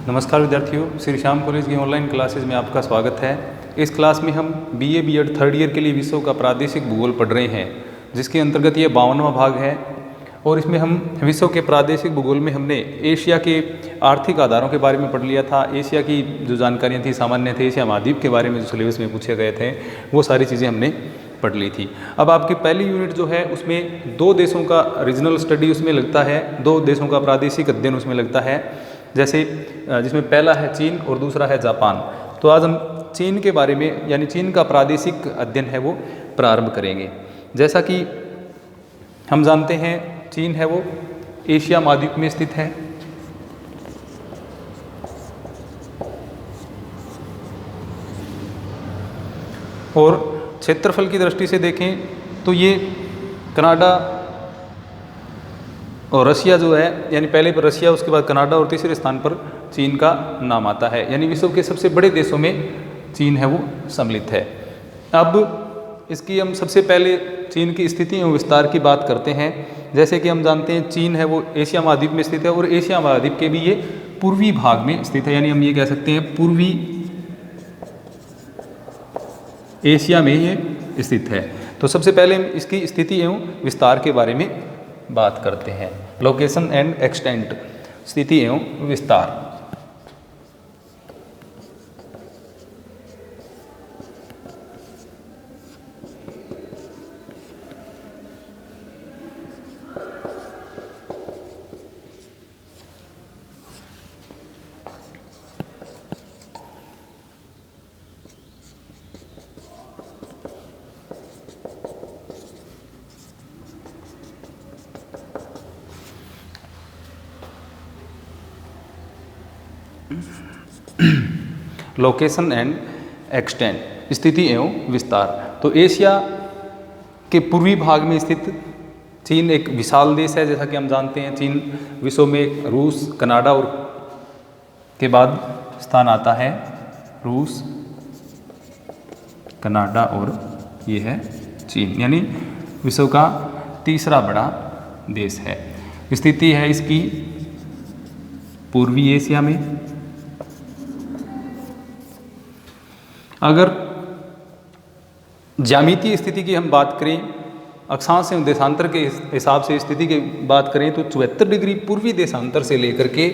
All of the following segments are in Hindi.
नमस्कार विद्यार्थियों, श्री श्याम कॉलेज की ऑनलाइन क्लासेज में आपका स्वागत है। इस क्लास में हम बीए बीएड थर्ड ईयर के लिए विषयों का प्रादेशिक भूगोल पढ़ रहे हैं, जिसके अंतर्गत ये 52वां भाग है। और इसमें हम विषयों के प्रादेशिक भूगोल में हमने एशिया के आर्थिक आधारों के बारे में पढ़ लिया था। एशिया की जो जानकारियाँ थी सामान्य थे, एशिया महाद्वीप के बारे में जो सिलेबस में पूछे गए थे वो सारी चीज़ें हमने पढ़ ली थी। अब आपकी पहली यूनिट जो है उसमें दो देशों का रीजनल स्टडी उसमें लगता है, दो देशों का प्रादेशिक अध्ययन उसमें लगता है, जैसे जिसमें पहला है चीन और दूसरा है जापान। तो आज हम चीन के बारे में यानी चीन का प्रादेशिक अध्ययन है वो प्रारंभ करेंगे। जैसा कि हम जानते हैं चीन है वो एशिया महाद्वीप में स्थित है। और क्षेत्रफल की दृष्टि से देखें तो ये कनाडा और रशिया जो है, यानी पहले पर रशिया, उसके बाद कनाडा और तीसरे स्थान पर चीन का नाम आता है। यानी विश्व के सबसे बड़े देशों में चीन है वो सम्मिलित है। अब इसकी हम सबसे पहले चीन की स्थिति एवं विस्तार की बात करते हैं। जैसे कि हम जानते हैं चीन है वो एशिया महाद्वीप में स्थित है और एशिया महाद्वीप के भी ये पूर्वी भाग में स्थित है, यानी हम ये कह सकते हैं पूर्वी एशिया में ये स्थित है। तो सबसे पहले हम इसकी स्थिति एवं विस्तार के बारे में बात करते हैं। लोकेशन एंड एक्सटेंट, स्थिति एवं विस्तार। लोकेशन एंड एक्सटेंट, स्थिति एवं विस्तार। तो एशिया के पूर्वी भाग में स्थित चीन एक विशाल देश है। जैसा कि हम जानते हैं चीन विश्व में रूस, कनाडा और के बाद स्थान आता है रूस, कनाडा और ये है चीन, यानी विश्व का तीसरा बड़ा देश है। स्थिति है इसकी पूर्वी एशिया में। अगर ज्यामितीय स्थिति की हम बात करें, अक्षांश एवं देशांतर के हिसाब से स्थिति की बात करें तो 74 डिग्री पूर्वी देशांतर से लेकर के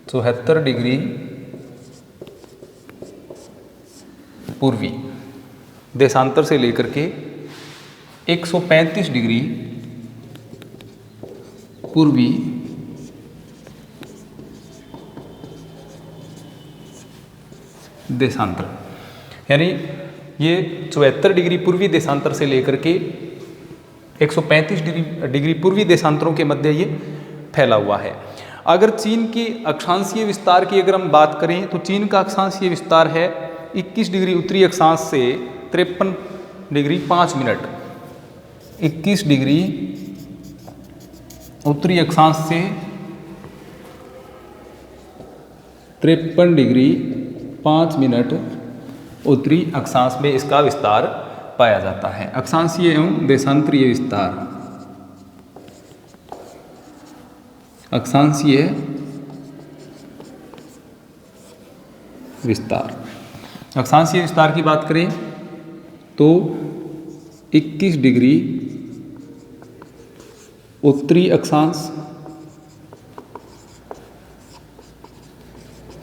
74 डिग्री पूर्वी देशांतर से लेकर के 135 डिग्री पूर्वी देशांतर, यानी ये 74 डिग्री पूर्वी देशांतर से लेकर के 135 डिग्री पूर्वी देशांतरों के मध्य ये फैला हुआ है। अगर चीन की अक्षांशीय विस्तार की अगर हम बात करें तो चीन का अक्षांशीय विस्तार है 21 डिग्री उत्तरी अक्षांश से 53 डिग्री 5 मिनट, 21 डिग्री उत्तरी अक्षांश से 53 डिग्री 5 मिनट उत्तरी अक्षांश में इसका विस्तार पाया जाता है। अक्षांशीय एवं देशांतरीय विस्तार, अक्षांशीय विस्तार। अक्षांशीय विस्तार की बात करें तो 21 डिग्री उत्तरी अक्षांश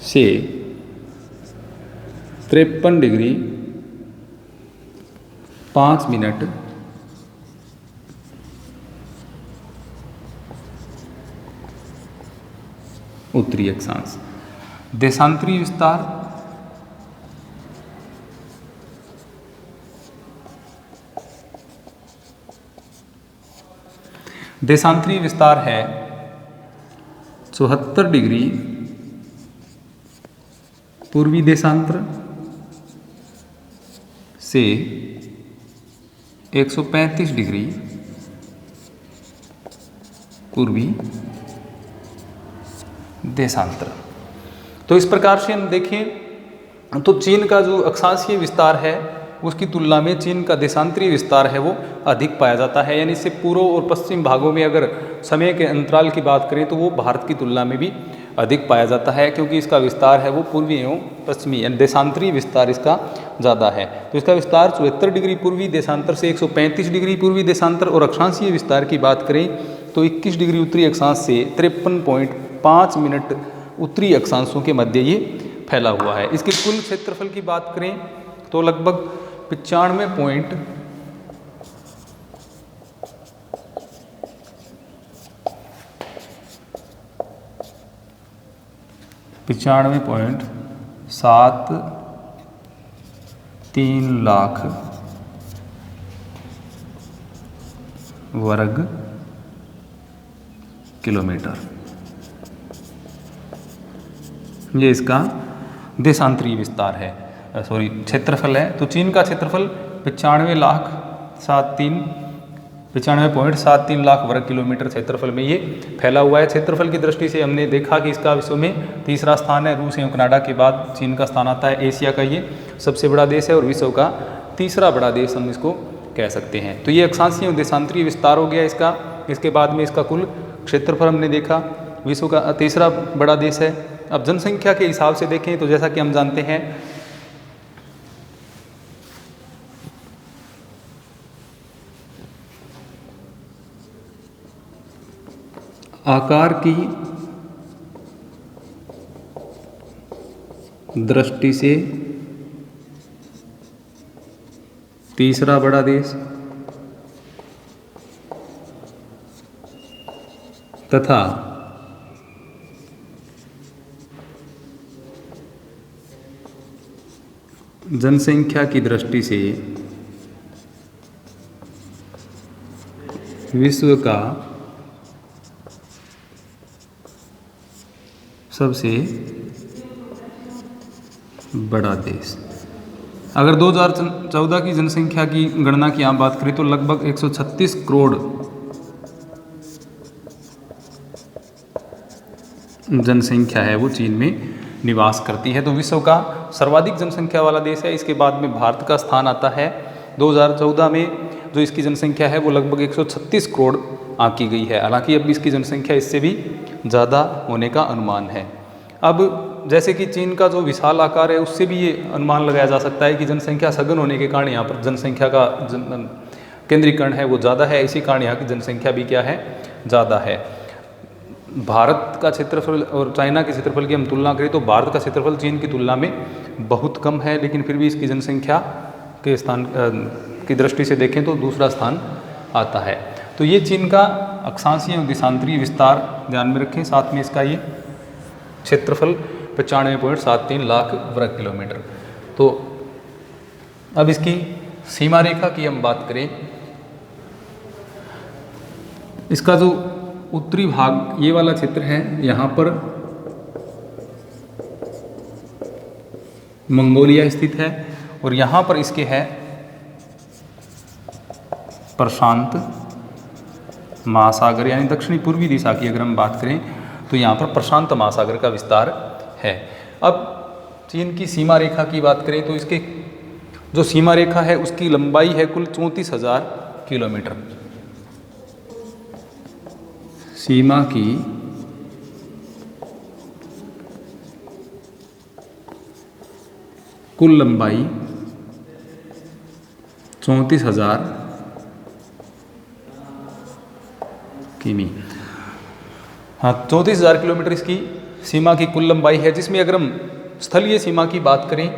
से 53 डिग्री 5 मिनट उत्तरी अक्षांश। देशांतरीय विस्तार, देशांतरीय विस्तार है 74 डिग्री पूर्वी देशांतर से 135 डिग्री पूर्वी देशांतर। तो इस प्रकार से हम देखें तो चीन का जो अक्षांशीय विस्तार है उसकी तुलना में चीन का देशांतरीय विस्तार है वो अधिक पाया जाता है। यानी इससे पूर्व और पश्चिम भागों में अगर समय के अंतराल की बात करें तो वो भारत की तुलना में भी अधिक पाया जाता है, क्योंकि इसका विस्तार है वो पूर्वी एवं पश्चिमी यानी देशांतरीय विस्तार इसका ज़्यादा है। तो इसका विस्तार 74 डिग्री पूर्वी देशांतर से 135 डिग्री पूर्वी देशांतर, और अक्षांशीय विस्तार की बात करें तो 21 डिग्री उत्तरी अक्षांश से 53.5 मिनट उत्तरी अक्षांशों के मध्य ये फैला हुआ है। इसके कुल क्षेत्रफल की बात करें तो लगभग 95.73 लाख वर्ग किलोमीटर, ये इसका देशांतरीय विस्तार है, क्षेत्रफल है। तो चीन का क्षेत्रफल 95.73 लाख वर्ग किलोमीटर क्षेत्रफल में ये फैला हुआ है। क्षेत्रफल की दृष्टि से हमने देखा कि इसका विश्व में तीसरा स्थान है। रूस एवं कनाडा के बाद चीन का स्थान आता है। एशिया का ये सबसे बड़ा देश है और विश्व का तीसरा बड़ा देश हम इसको कह सकते हैं। तो ये अक्षांशीय एवं देशांतरीय विस्तार हो गया इसका। इसके बाद में इसका कुल क्षेत्रफल हमने देखा, विश्व का तीसरा बड़ा देश है। अब जनसंख्या के हिसाब से देखें तो जैसा कि हम जानते हैं आकार की दृष्टि से तीसरा बड़ा देश तथा जनसंख्या की दृष्टि से विश्व का सबसे बड़ा देश। अगर 2014 की जनसंख्या की गणना की आप बात करें तो लगभग 136 करोड़ जनसंख्या है वो चीन में निवास करती है। तो विश्व का सर्वाधिक जनसंख्या वाला देश है। इसके बाद में भारत का स्थान आता है। 2014 में जो इसकी जनसंख्या है वो लगभग 136 करोड़ आंकी गई है। हालांकि अब इसकी जनसंख्या इससे भी ज़्यादा होने का अनुमान है। अब जैसे कि चीन का जो विशाल आकार है उससे भी ये अनुमान लगाया जा सकता है कि जनसंख्या सघन होने के कारण यहाँ पर जनसंख्या का केंद्रीकरण है वो ज़्यादा है। इसी कारण यहाँ की जनसंख्या भी क्या है, ज़्यादा है। भारत का क्षेत्रफल और चाइना के क्षेत्रफल की हम तुलना करें तो भारत का क्षेत्रफल चीन की तुलना में बहुत कम है, लेकिन फिर भी इसकी जनसंख्या के स्थान की दृष्टि से देखें तो दूसरा स्थान आता है। तो ये चीन का अक्षांशीय और देशांतरीय विस्तार ध्यान में रखें। साथ में इसका ये क्षेत्रफल 95.73 लाख वर्ग किलोमीटर। तो अब इसकी सीमा रेखा की हम बात करें, इसका जो उत्तरी भाग ये वाला क्षेत्र है यहाँ पर मंगोलिया स्थित है और यहाँ पर इसके है प्रशांत महासागर, यानी दक्षिणी पूर्वी दिशा की अगर हम बात करें तो यहाँ पर प्रशांत महासागर का विस्तार है। अब चीन की सीमा रेखा की बात करें तो इसके जो सीमा रेखा है उसकी लंबाई है कुल 34,000 किलोमीटर। सीमा की कुल लंबाई 34,000 किमी। हाँ, 34,000 किलोमीटर इसकी सीमा की कुल लंबाई है, जिसमें अगर हम स्थलीय सीमा की बात करें,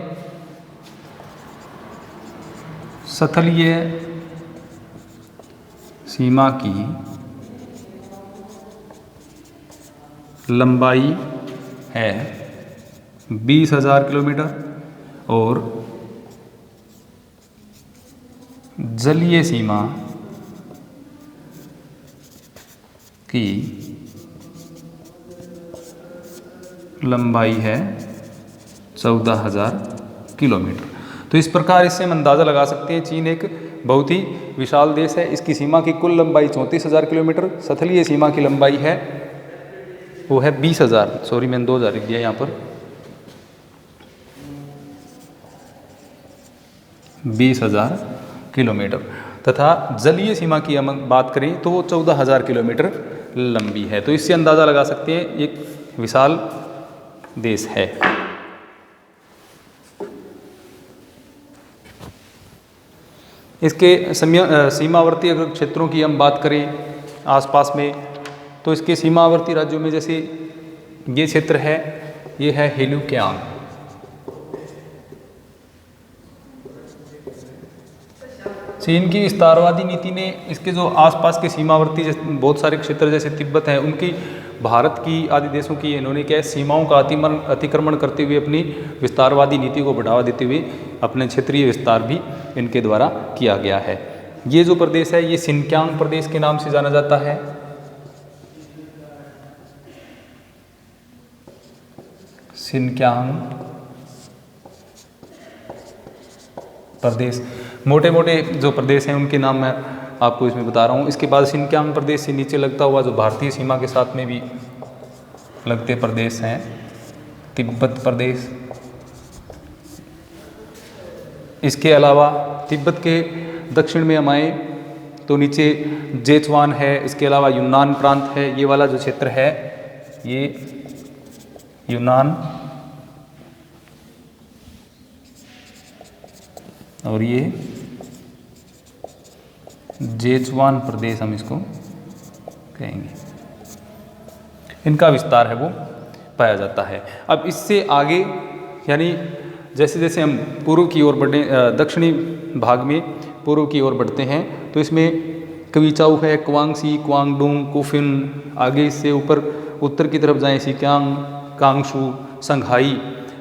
स्थलीय सीमा की लंबाई है 20,000 किलोमीटर और जलीय सीमा की लंबाई है 14,000 किलोमीटर। तो इस प्रकार इससे हम अंदाज़ा लगा सकते हैं चीन एक बहुत ही विशाल देश है। इसकी सीमा की कुल लंबाई 34,000 किलोमीटर, स्थलीय सीमा की लंबाई है वो है 20,000, सॉरी मैंने 2,000 लिख दिया यहाँ पर, 20,000 किलोमीटर। तथा जलीय सीमा की हम बात करें तो वो 14,000 किलोमीटर लंबी है। तो इससे अंदाज़ा लगा सकते हैं एक विशाल देश है। इसके सीमावर्ती अगर क्षेत्रों की हम बात करें आसपास में, तो इसके सीमावर्ती राज्यों में जैसे ये क्षेत्र है, ये है हेलुकियांग। चीन की विस्तारवादी नीति ने इसके जो आसपास के सीमावर्ती बहुत सारे क्षेत्र जैसे तिब्बत है, उनकी भारत की आदि देशों की इन्होंने क्या है सीमाओं का अतिक्रमण करते हुए अपनी विस्तारवादी नीति को बढ़ावा देते हुए अपने क्षेत्रीय विस्तार भी इनके द्वारा किया गया है। ये जो प्रदेश है ये सिनक्यांग प्रदेश के नाम से जाना जाता है। सिनक्यांग प्रदेश, मोटे मोटे जो प्रदेश हैं उनके नाम मैं आपको इसमें बता रहा हूँ। इसके बाद सिनक्यांग प्रदेश से नीचे लगता हुआ जो भारतीय सीमा के साथ में भी लगते प्रदेश हैं, तिब्बत प्रदेश। इसके अलावा तिब्बत के दक्षिण में हम आए तो नीचे जेचुआन है, इसके अलावा यूनान प्रांत है। ये वाला जो क्षेत्र है ये यूनान, और ये जेचुआन प्रदेश हम इसको कहेंगे, इनका विस्तार है वो पाया जाता है। अब इससे आगे यानी जैसे जैसे हम पूर्व की ओर बढ़े, दक्षिणी भाग में पूर्व की ओर बढ़ते हैं तो इसमें क्वीचाउ है, क्वांगसी, क्वांगडोंग, कुफिन, आगे इससे ऊपर उत्तर की तरफ जाएं सिक्यांग, कांगशू, संघाई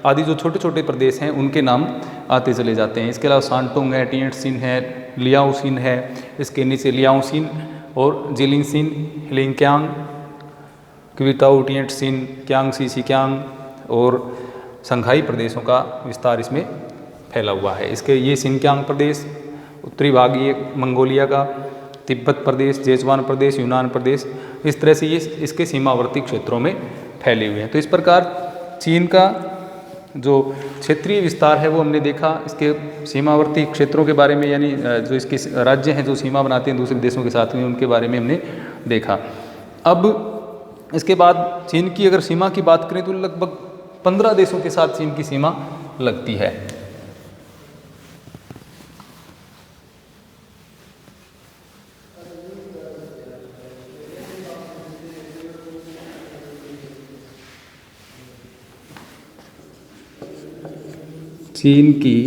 आदि जो छोटे छोटे प्रदेश हैं उनके नाम आते चले जाते हैं। इसके अलावा सांटोंग है, टिएटसिन है, लियाओसिन है, इसके नीचे लियाओसिन और जिलिंगसिन, हिलिंगक्यांग, क्विताउ, टिएटसिन, क्यांगसी, सिक्यांग और संघाई प्रदेशों का विस्तार इसमें फैला हुआ है। इसके ये सिनक्यांग प्रदेश, उत्तरी भाग ये मंगोलिया का, तिब्बत प्रदेश, जेचुआन प्रदेश, यूनान प्रदेश, इस तरह से ये इसके सीमावर्ती क्षेत्रों में फैले हुए हैं। तो इस प्रकार चीन का जो क्षेत्रीय विस्तार है वो हमने देखा। इसके सीमावर्ती क्षेत्रों के बारे में यानी जो इसके राज्य हैं जो सीमा बनाते हैं दूसरे देशों के साथ में, उनके बारे में हमने देखा। अब इसके बाद चीन की अगर सीमा की बात करें तो लगभग 15 देशों के साथ चीन की सीमा लगती है। चीन की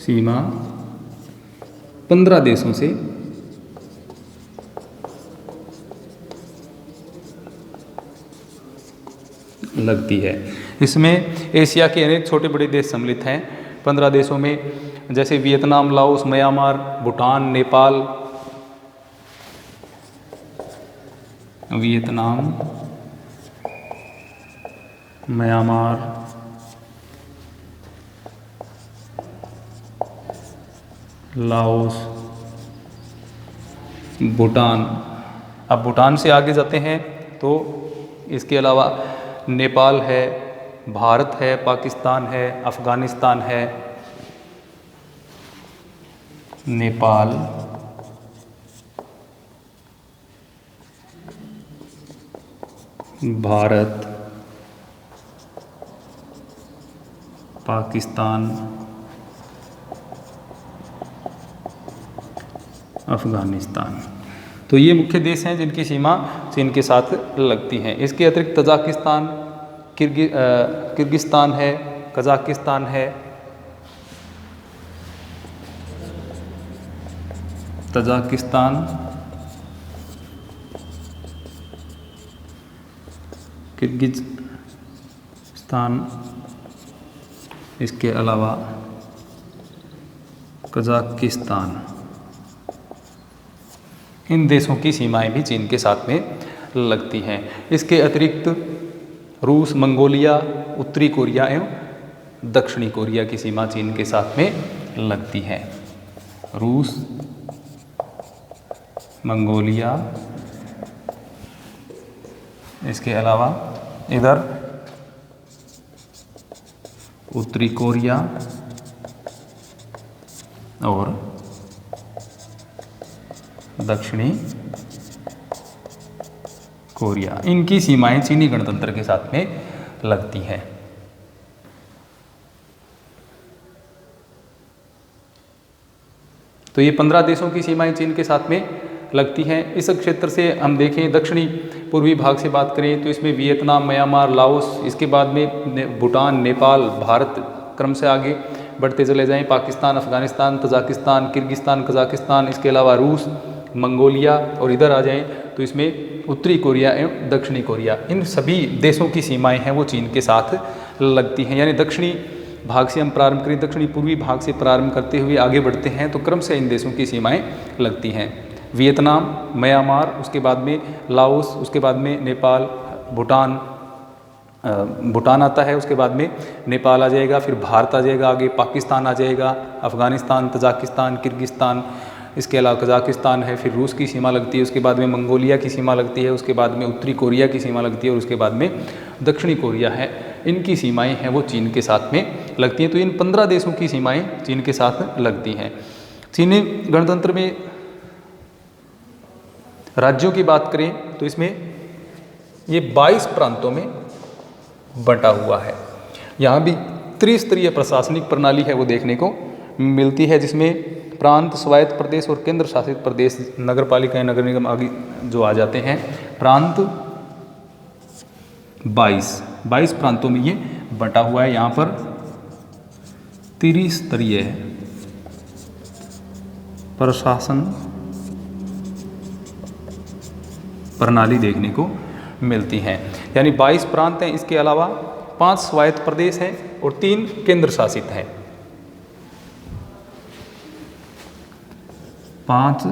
सीमा 15 देशों से लगती है। इसमें एशिया के अनेक छोटे बड़े देश सम्मिलित हैं। 15 देशों में जैसे Vietnam, Laos, Myanmar, Bhutan, Nepal, Vietnam, Myanmar, Laos, Bhutan. अब भूटान से आगे जाते हैं तो इसके अलावा नेपाल है, भारत है, पाकिस्तान है, अफ़गानिस्तान है, नेपाल, भारत, पाकिस्तान, अफ़गानिस्तान। तो ये मुख्य देश हैं जिनकी सीमा चीन के साथ लगती हैं। इसके अतिरिक्त तजाकिस्तान, किर्गिस्तान है, कजाकिस्तान है, तजाकिस्तान, किर्गिज़स्तान, इसके अलावा कजाकिस्तान, इन देशों की सीमाएं भी चीन के साथ में लगती हैं। इसके अतिरिक्त रूस, मंगोलिया, उत्तरी कोरिया एवं दक्षिणी कोरिया की सीमा चीन के साथ में लगती है। रूस, मंगोलिया, इसके अलावा इधर उत्तरी कोरिया और दक्षिणी कोरिया, इनकी सीमाएं चीनी गणतंत्र के साथ में लगती हैं। तो ये 15 देशों की सीमाएं चीन के साथ में लगती हैं। इस क्षेत्र से हम देखें दक्षिणी पूर्वी भाग से बात करें तो इसमें वियतनाम, म्यांमार, लाओस, इसके बाद में भूटान, नेपाल, भारत क्रम से आगे बढ़ते चले जाएं, Pakistan, Afghanistan, Tajikistan, Kyrgyzstan, Kazakhstan, इसके अलावा रूस, मंगोलिया और इधर आ जाएं तो इसमें उत्तरी कोरिया एवं दक्षिणी कोरिया, इन सभी देशों की सीमाएं हैं वो चीन के साथ लगती हैं। यानी दक्षिणी भाग से हम प्रारंभ करें, दक्षिणी पूर्वी भाग से प्रारंभ करते हुए आगे बढ़ते हैं तो क्रम से इन देशों की सीमाएं लगती हैं। वियतनाम, म्यांमार, उसके बाद में लाओस, उसके बाद में नेपाल, भूटान आता है, उसके बाद में नेपाल आ जाएगा, फिर भारत आ जाएगा, आगे पाकिस्तान आ जाएगा, अफगानिस्तान, तजाकिस्तान, किर्गिस्तान, इसके अलावा कजाकिस्तान है, फिर रूस की सीमा लगती है, उसके बाद में मंगोलिया की सीमा लगती है, उसके बाद में उत्तरी कोरिया की सीमा लगती है और उसके बाद में दक्षिणी कोरिया है। इनकी सीमाएं हैं वो चीन के साथ में लगती हैं। तो इन 15 देशों की सीमाएं चीन के साथ लगती हैं। चीनी गणतंत्र में राज्यों की बात करें तो इसमें ये 22 प्रांतों में बंटा हुआ है। यहाँ भी त्रिस्तरीय प्रशासनिक प्रणाली है वो देखने को मिलती है, जिसमें प्रांत, स्वायत्त प्रदेश और केंद्र शासित प्रदेश, नगर पालिकाएं, नगर निगम आदि जो आ जाते हैं। प्रांत 22 प्रांतों में ये बंटा हुआ है। यहाँ पर त्रिस्तरीय प्रशासन प्रणाली देखने को मिलती हैं। यानी 22 प्रांत हैं, इसके अलावा 5 स्वायत्त प्रदेश हैं और 3 केंद्र शासित हैं। 5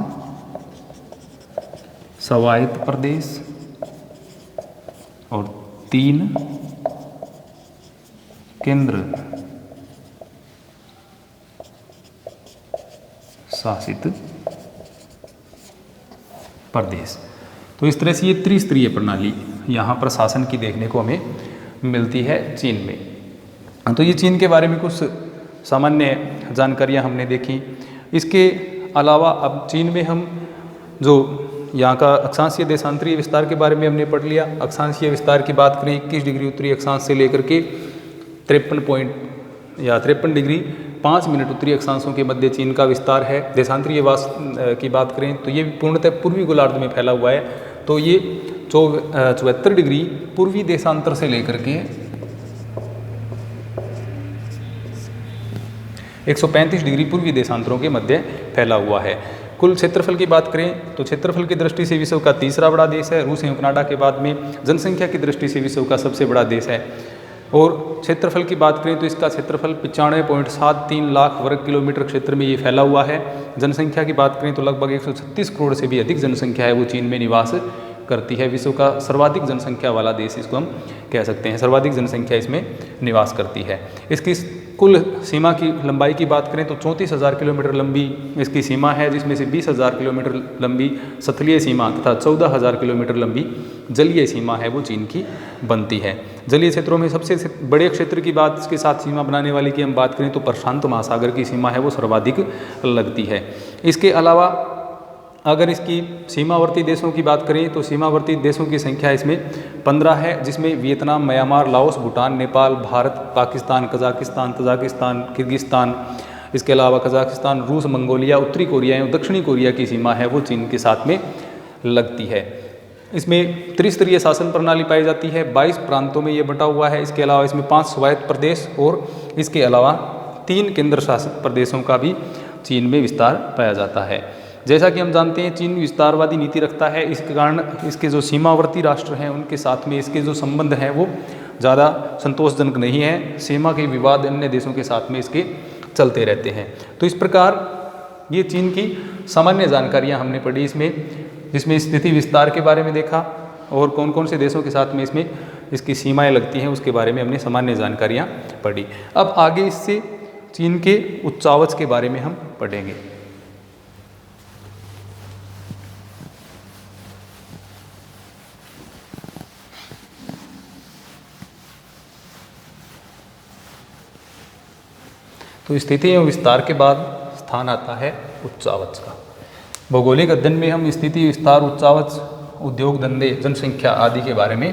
स्वायत्त प्रदेश और 3 केंद्र शासित प्रदेश। तो इस तरह से ये त्रिस्तरीय प्रणाली यहाँ पर शासन की देखने को हमें मिलती है चीन में। तो ये चीन के बारे में कुछ सामान्य जानकारियाँ हमने देखी। इसके अलावा अब चीन में हम जो यहाँ का अक्षांशीय देशांतरीय विस्तार के बारे में हमने पढ़ लिया। अक्षांशीय विस्तार की बात करें 21 डिग्री उत्तरी अक्षांश से लेकर के 53 डिग्री 5 मिनट उत्तरी अक्षांशों के मध्य चीन का विस्तार है। देशांतरीय वास की बात करें तो ये पूर्णतः पूर्वी गोलार्ध में फैला हुआ है। तो ये 74 डिग्री पूर्वी देशांतर से लेकर के 135 डिग्री पूर्वी देशांतरों के मध्य फैला हुआ है। कुल क्षेत्रफल की बात करें तो क्षेत्रफल की दृष्टि से विश्व का तीसरा बड़ा देश है। रूस एवं कनाडा के बाद में जनसंख्या की दृष्टि से विश्व का सबसे बड़ा देश है। और क्षेत्रफल की बात करें तो इसका क्षेत्रफल 95.73 लाख वर्ग किलोमीटर क्षेत्र में ये फैला हुआ है। जनसंख्या की बात करें तो लगभग 136 करोड़ से भी अधिक जनसंख्या है वो चीन में निवास करती है। विश्व का सर्वाधिक जनसंख्या वाला देश इसको हम कह सकते हैं, सर्वाधिक जनसंख्या इसमें निवास करती है। इसकी कुल सीमा की लंबाई की बात करें तो 34,000 किलोमीटर लंबी इसकी सीमा है, जिसमें से 20,000 किलोमीटर लंबी सतलीय सीमा तथा 14,000 किलोमीटर लंबी जलीय सीमा है वो चीन की बनती है। जलीय क्षेत्रों में सबसे बड़े क्षेत्र की बात इसके साथ सीमा बनाने वाली की हम बात करें तो प्रशांत महासागर की सीमा है वो सर्वाधिक लगती है। इसके अलावा अगर इसकी सीमावर्ती देशों की बात करें तो सीमावर्ती देशों की संख्या इसमें 15 है, जिसमें Vietnam, Myanmar, Laos, Bhutan, Nepal, Bharat, Pakistan, Kazakhstan, Tajikistan, Kyrgyzstan, इसके अलावा कजाकिस्तान, रूस, मंगोलिया, उत्तरी कोरिया एवं दक्षिणी कोरिया की सीमा है वो चीन के साथ में लगती है। इसमें त्रिस्तरीय शासन प्रणाली पाई जाती है। 22 प्रांतों में ये बटा हुआ है। इसके अलावा इसमें 5 स्वायत्त प्रदेश और इसके अलावा 3 केंद्र शासित प्रदेशों का भी चीन में विस्तार पाया जाता है। जैसा कि हम जानते हैं चीन विस्तारवादी नीति रखता है, इसके कारण इसके जो सीमावर्ती राष्ट्र हैं उनके साथ में इसके जो संबंध हैं वो ज़्यादा संतोषजनक नहीं है। सीमा के विवाद अन्य देशों के साथ में इसके चलते रहते हैं। तो इस प्रकार ये चीन की सामान्य जानकारियाँ हमने पढ़ी इसमें, जिसमें स्थिति विस्तार के बारे में देखा और कौन कौन से देशों के साथ में इसमें इसकी सीमाएँ लगती हैं उसके बारे में हमने सामान्य जानकारियाँ पढ़ी। अब आगे इससे चीन के उच्चावच के बारे में हम पढ़ेंगे। तो स्थिति एवं विस्तार के बाद स्थान आता है उच्चावच का। भौगोलिक अध्ययन में हम स्थिति, विस्तार, उच्चावच उद्योग धंधे, जनसंख्या आदि के बारे में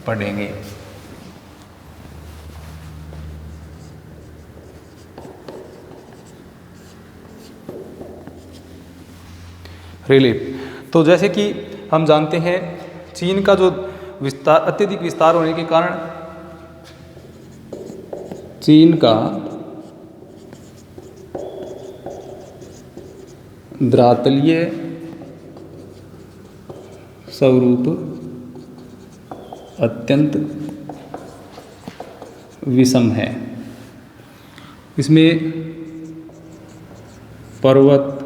पढ़ेंगे। रिलीफ, तो जैसे कि हम जानते हैं चीन का जो विस्तार, अत्यधिक विस्तार होने के कारण चीन का धरातलीय स्वरूप अत्यंत विषम है। इसमें पर्वत,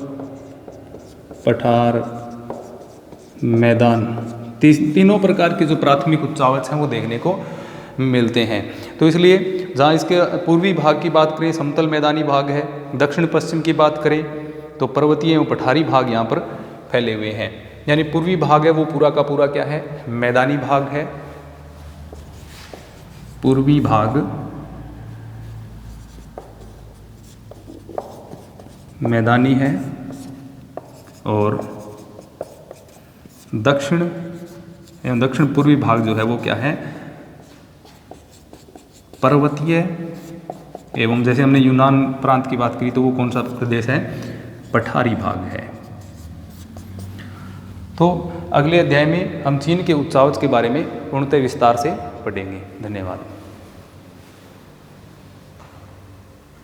पठार, मैदान, तीनों प्रकार के जो प्राथमिक उच्चावच हैं वो देखने को मिलते हैं। तो इसलिए जहाँ इसके पूर्वी भाग की बात करें समतल मैदानी भाग है, दक्षिण पश्चिम की बात करें तो पर्वतीय एवं पठारी भाग यहाँ पर फैले हुए हैं। यानी पूर्वी भाग है वो पूरा का पूरा क्या है, मैदानी भाग है। पूर्वी भाग मैदानी है और दक्षिण एवं दक्षिण पूर्वी भाग जो है वो क्या है, पर्वतीय एवं जैसे हमने यूनान प्रांत की बात की तो वो कौन सा प्रदेश है, पठारी भाग है। तो अगले अध्याय में हम चीन के उच्चावच के बारे में पूर्णतः विस्तार से पढ़ेंगे। धन्यवाद।